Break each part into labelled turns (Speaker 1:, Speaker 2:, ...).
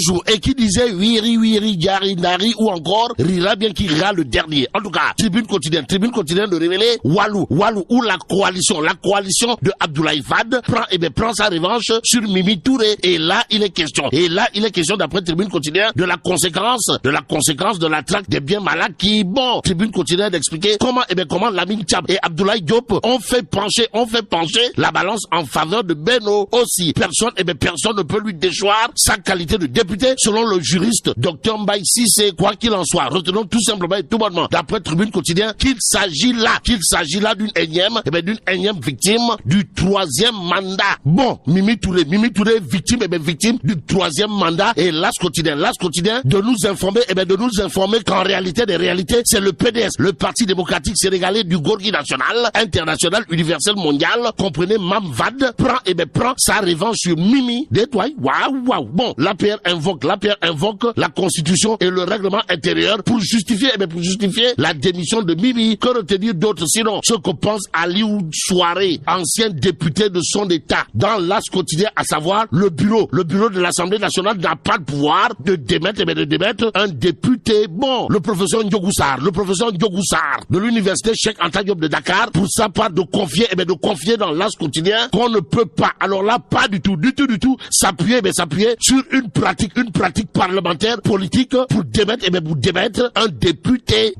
Speaker 1: toujours, et qui disait wiri, gari, nari, ou encore rira bien qui rira le dernier. En tout cas, Tribune quotidienne de révéler Walou, ou la coalition de Abdoulaye Wade prend sa revanche sur Mimi Touré. Et là, il est question d'après Tribune quotidienne de la conséquence de la traque des biens malades qui, bon, Tribune quotidienne d'expliquer comment Lamine Thiam et Abdoulaye Diop ont fait pencher la balance en faveur de Benno aussi. Personne ne peut lui déchoir sa qualité de député, selon le juriste Dr Mbaye Cissé. Quoi qu'il en soit, retenons tout simplement et tout bonnement, d'après Tribune quotidienne, qu'il s'agit là d'une énième victime du troisième mandat. Bon, Mimi Touré, victime du troisième mandat. Et l'As quotidien de nous informer qu'en réalité des réalités, c'est le PDS, le Parti démocratique sénégalais du Gorgui national, international, universel, mondial, comprenez, Mamvad, prend sa revanche sur Mimi. Détoile, waouh. Bon, l'APR invoque la constitution et le règlement intérieur pour justifier la démission de Mimi. Que retenir d'autre sinon ce que pense Aliou Souaré, ancien député de son état, dans l'As quotidien, à savoir le bureau de l'Assemblée nationale n'a pas le pouvoir de démettre un député. Bon, le professeur Ndiogoussar de l'université Cheikh Anta Diop de Dakar, pour sa part de confier dans l'As quotidien qu'on ne peut pas, alors là, pas du tout, s'appuyer sur une pratique parlementaire politique pour démettre un député.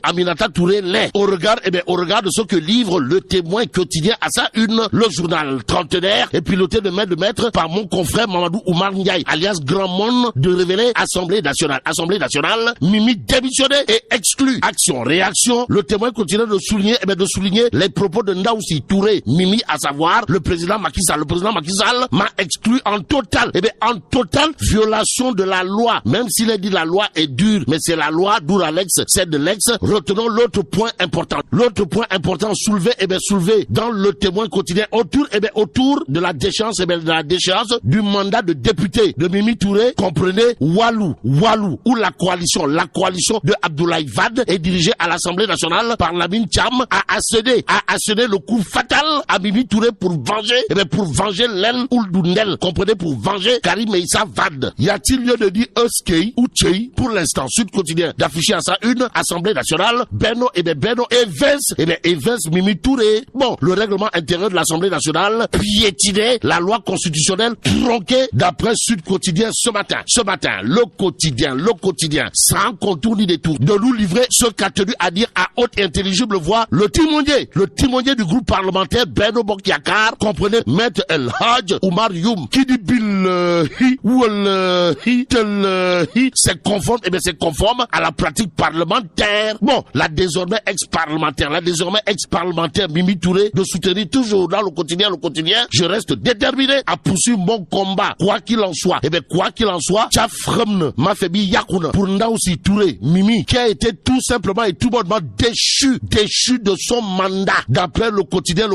Speaker 1: Aminata Touré l'est. Au regard de ce que livre le Témoin quotidien à sa une, le journal trentenaire est piloté de maître par mon confrère Mamadou Oumar Ndiaye, alias Grand Monde, de révéler Assemblée nationale, Mimi démissionné et exclu. Action-réaction, le Témoin continue de souligner les propos de Ndaoussi Touré, Mimi, à savoir le président Macky Sall m'a exclu en totale violation de la loi, même s'il est dit la loi est dure, mais c'est la loi d'où Alex, c'est de l'ex. Retenons l'autre point important soulevé dans le Témoin quotidien autour de la déchéance du mandat de député de Mimi Touré. Comprenez, Walou, ou la coalition de Abdoulaye Wade est dirigée à l'Assemblée nationale par Lamine Thiam, a asséné le coup fatal à Mimi Touré pour venger l'aile ou Doundel. Comprenez, pour venger Karim Meïssa Wade. Y a-t-il lieu de dire Euskei ou Tchei pour l'instant? Sud quotidien d'afficher à sa une, Assemblée nationale, Benno et Vince Mimi Touré. Bon, le règlement intérieur de l'Assemblée nationale piétinait la loi constitutionnelle tronquée d'après Sud quotidien ce matin. Le quotidien, sans contour ni détour, de nous livrer ce qu'a tenu à dire à haute et intelligible voix le timonier du groupe parlementaire Benno Bokk Yakaar, comprenez, Maître El Hadj Oumar Youm, qui dit billahi wallahi tallahi, c'est conforme à la pratique parlementaire. Bon, la désormais ex-parlementaire Mimi Touré de soutenir toujours dans le quotidien, je reste déterminé à poursuivre mon combat, quoi qu'il en soit, Tchafremne m'a fait yakuna pour Ndaoussi Touré, Mimi, qui a été tout simplement et tout bonnement déchu de son mandat, d'après le quotidien,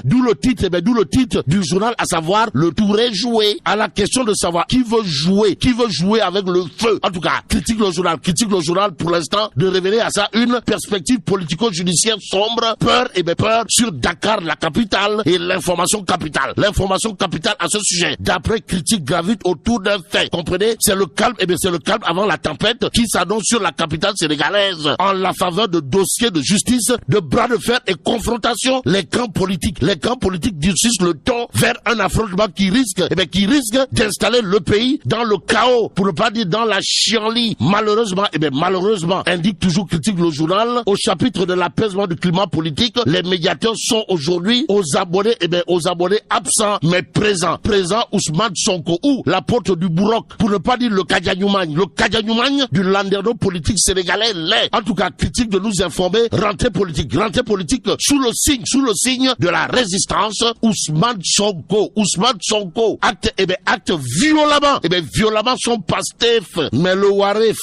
Speaker 1: d'où le titre du journal, à savoir le Touré joué. À la question de savoir qui veut jouer avec le feu. En tout cas, critique le journal pour l'instant de révéler à ça une perspective politico-judiciaire sombre, peur sur Dakar, la capitale, et l'information capitale à ce sujet. D'après critique gravite autour d'un fait. Comprenez, c'est le calme avant la tempête qui s'annonce sur la capitale sénégalaise, en la faveur de dossiers de justice, de bras de fer et confrontation. Les camps politiques durcissent le ton vers un affrontement qui risque d'installer le pays dans le chaos, pour ne pas dire dans la chienlit. Malheureusement, indique toujours critique le journal, au chapitre de l'apaisement du climat politique, les médiateurs sont aujourd'hui aux abonnés absents mais présents. Ousmane Sonko, ou l'apôtre du Bourok, pour ne pas dire le Kadianoumagne du landerneau politique sénégalais l'est. En tout cas, critique de nous informer, rentrée politique sous le signe de la résistance. Ousmane Sonko acte violemment son pastef, mais le Waref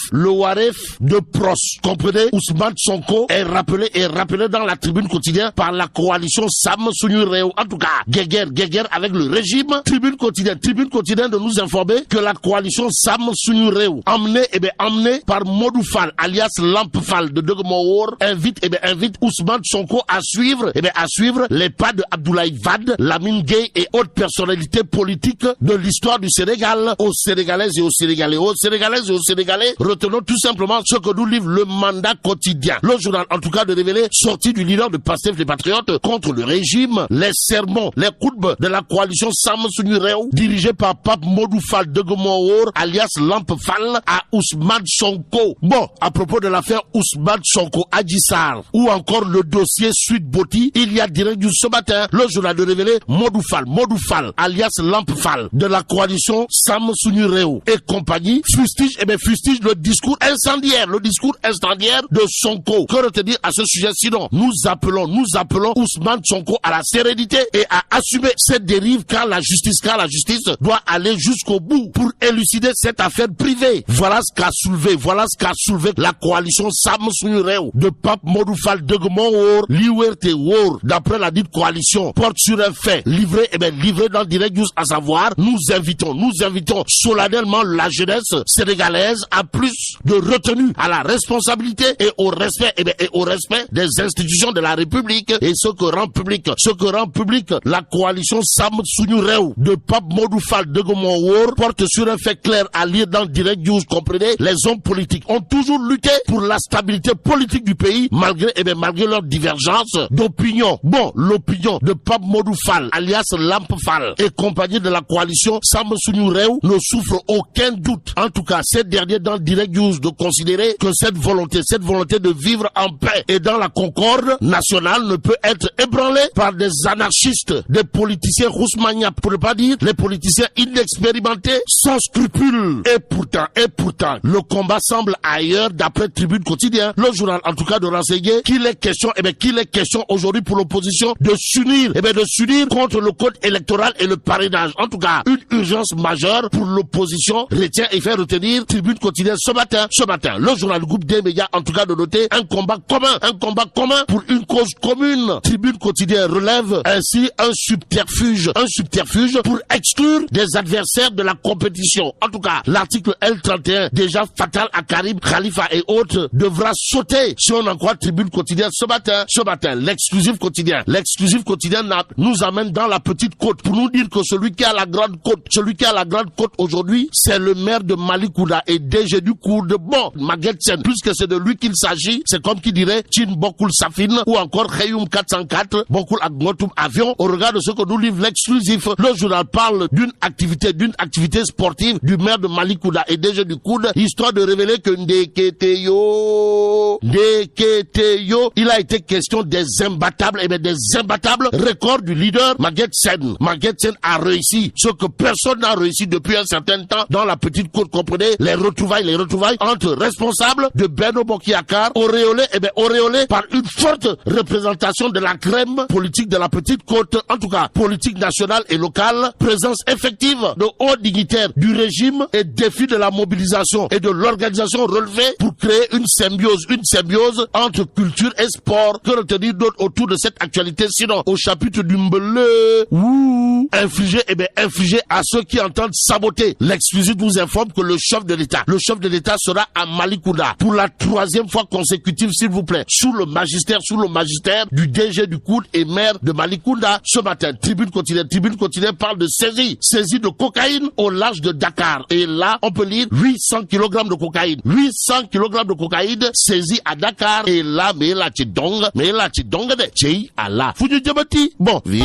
Speaker 1: de Pros, comprenez, Ousmane Sonko est rappelé dans la Tribune quotidienne par la coalition Sam Suñu Réew. En tout cas, guerre avec le régime. Tribune quotidienne de nous informer que la coalition Sam Suñu Réew, emmenée par Modou Fall, alias Lamp Fall de Degmawor, invite Ousmane Sonko à suivre les pas de Abdoulaye Wade, Lamine Gueye et autres personnalités politiques de l'histoire l'histoire du Sénégal, aux Sénégalaises et aux Sénégalais. Aux Sénégalaises et aux Sénégalais, retenons tout simplement ce que nous livre le mandat quotidien. Le journal, en tout cas, de révéler, sortie du leader de Pastef les Patriotes contre le régime, les sermons, les courbes de la coalition Sam Suñu Réew, dirigée par Pape Modou Fall Degumoor, alias Lamp Fall, à Ousmane Sonko. Bon, à propos de l'affaire Ousmane Sonko, Adji Sarr, ou encore le dossier Sweet Beauty, il y a direct du ce matin, le journal de révéler Modou Fall, alias Lamp Fall, de la coalition Sam Suñu Réew et compagnie, fustige le discours incendiaire de Sonko. Que retenir à ce sujet? Sinon, nous appelons Ousmane Sonko à la sérénité et à assumer cette dérive car la justice doit aller jusqu'au bout pour élucider cette affaire privée. Voilà ce qu'a soulevé la coalition Sam Suñu Réew de Pape Modou Fall Degumoor, Liwerte Wor. D'après la dite coalition, porte sur un fait livré dans Direct News, à savoir, nous invitons solennellement la jeunesse sénégalaise à plus de retenue, à la responsabilité et au respect des institutions de la République et ce que rend public la coalition Sam Suñu Réew de Pape Modou Fall Degumoor porte sur un fait clair à lire dans Direct News. Comprenez, les hommes politiques ont toujours lutté pour la stabilité politique du pays malgré leurs divergences d'opinion. Bon, l'opinion de Pape Modou Fall alias Lamp Fall et compagnie de la coalition Sam Suñu Réew ne souffre aucun doute. En tout cas, cette dernière dans Direct News de considérer que cette volonté de vivre en paix et dans la concorde nationale ne peut être ébranlée par des anarchistes, des politiciens rousmania, pour ne pas dire les politiciens inexpérimentés, sans scrupules. Et pourtant, le combat semble ailleurs d'après Tribune Quotidien, le journal en tout cas de renseigner qu'il est question aujourd'hui pour l'opposition de s'unir contre le code électoral et le parrainage. En tout cas, une urgence majeure pour l'opposition retient et fait retenir Tribune Quotidien ce matin. Le journal du groupe des médias en tout cas de noter un combat commun pour une cause commune. Tribune Quotidien relève ainsi un subterfuge pour exclure des adversaires de la compétition. En tout cas, l'article L31 déjà fatal à Karim, Khalifa et autres devra sauter si on en croit Tribune Quotidien ce matin. L'exclusif quotidien nous amène dans la petite côte pour nous dire que celui qui a la grande côte aujourd'hui, c'est le maire de Malikounda et DG du COUD. Bon, Maguette Sen, puisque c'est de lui qu'il s'agit, c'est comme qui dirait Chin Bokul Safin ou encore Khayoum 404, Bokul Agmotoum Avion. Au regard de ce que nous livre l'exclusif, le journal parle d'une activité sportive du maire de Malikounda et DG du COUD, histoire de révéler que Ndeketeyo, il a été question des imbattables records du leader Maguette Sen. Maguette Sen a réussi ce que personne n'a réussi depuis un certain temps dans la petite côte. Comprenez les retrouvailles entre responsables de Benno Bokk Yakaar, auréolés par une forte représentation de la crème politique de la petite côte, en tout cas politique nationale et locale, présence effective de hauts dignitaires du régime et défi de la mobilisation et de l'organisation relevée pour créer une symbiose entre culture et sport. Que retenir d'autre autour de cette actualité sinon au chapitre du Mbele infliger à ceux qui entendent saboter. L'exclusif nous informe que le chef de l'État sera à Malikounda pour la 3e fois consécutive, s'il vous plaît, sous le magistère du DG du COUD et maire de Malikounda. Ce matin, Tribune Quotidien parle de saisie de cocaïne au large de Dakar. Et là, on peut lire 800 kg de cocaïne saisie à Dakar. Et là, mais là, tu donges de Tchei Allah. Foudu Djabati. Bon, oui.